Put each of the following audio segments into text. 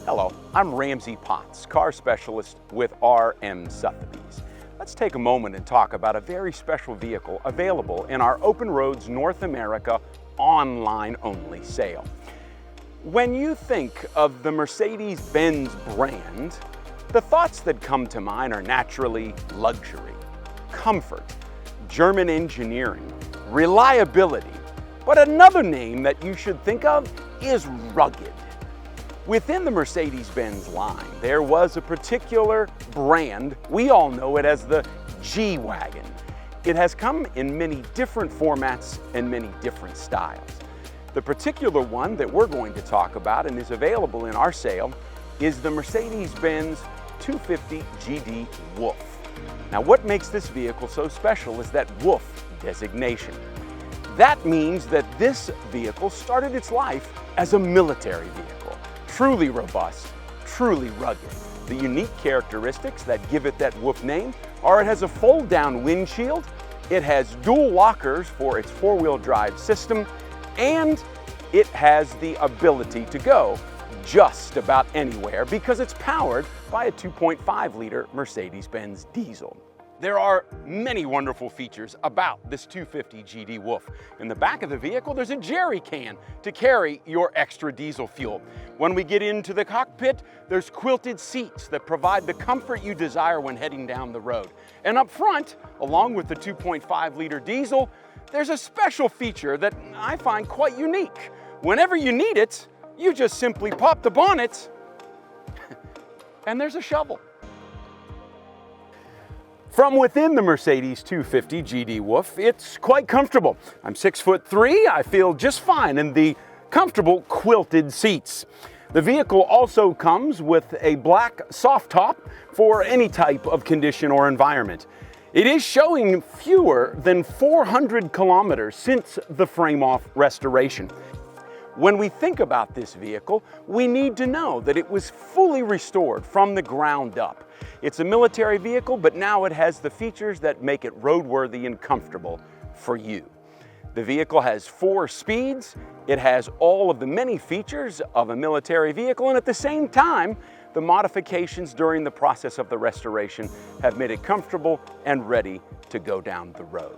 Hello, I'm Ramsey Potts, car specialist with RM Sotheby's. Let's take a moment and talk about a very special vehicle available in our Open Roads North America online-only sale. When you think of the Mercedes-Benz brand, the thoughts that come to mind are naturally luxury, comfort, German engineering, reliability. But another name that you should think of is rugged. Within the Mercedes-Benz line, there was a particular brand, we all know it as the G-Wagon. It has come in many different formats and many different styles. The particular one that we're going to talk about and is available in our sale is the Mercedes-Benz 250 GD Wolf. Now, what makes this vehicle so special is that Wolf designation. That means that this vehicle started its life as a military vehicle. Truly robust, truly rugged. The unique characteristics that give it that Wolf name are it has a fold-down windshield, it has dual lockers for its four-wheel drive system, and it has the ability to go just about anywhere because it's powered by a 2.5-liter Mercedes-Benz diesel. There are many wonderful features about this 250 GD Wolf. In the back of the vehicle, there's a jerry can to carry your extra diesel fuel. When we get into the cockpit, there's quilted seats that provide the comfort you desire when heading down the road. And up front, along with the 2.5-liter diesel, there's a special feature that I find quite unique. Whenever you need it, you just simply pop the bonnet and there's a shovel. From within the Mercedes 250 GD Wolf, it's quite comfortable. I'm 6'3", I feel just fine in the comfortable quilted seats. The vehicle also comes with a black soft top for any type of condition or environment. It is showing fewer than 400 kilometers since the frame-off restoration. When we think about this vehicle, we need to know that it was fully restored from the ground up. It's a military vehicle, but now it has the features that make it roadworthy and comfortable for you. The vehicle has 4 speeds, it has all of the many features of a military vehicle, and at the same time, the modifications during the process of the restoration have made it comfortable and ready to go down the road.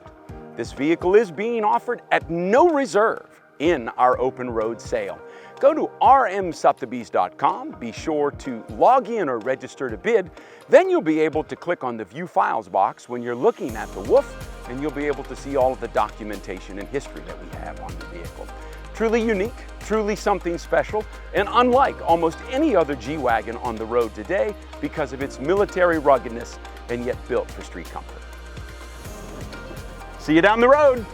This vehicle is being offered at no reserve in our open road sale. Go to rmsotheby's.com, be sure to log in or register to bid, then you'll be able to click on the View Files box when you're looking at the Wolf, and you'll be able to see all of the documentation and history that we have on the vehicle. Truly unique, truly something special, and unlike almost any other G-Wagon on the road today because of its military ruggedness and yet built for street comfort. See you down the road.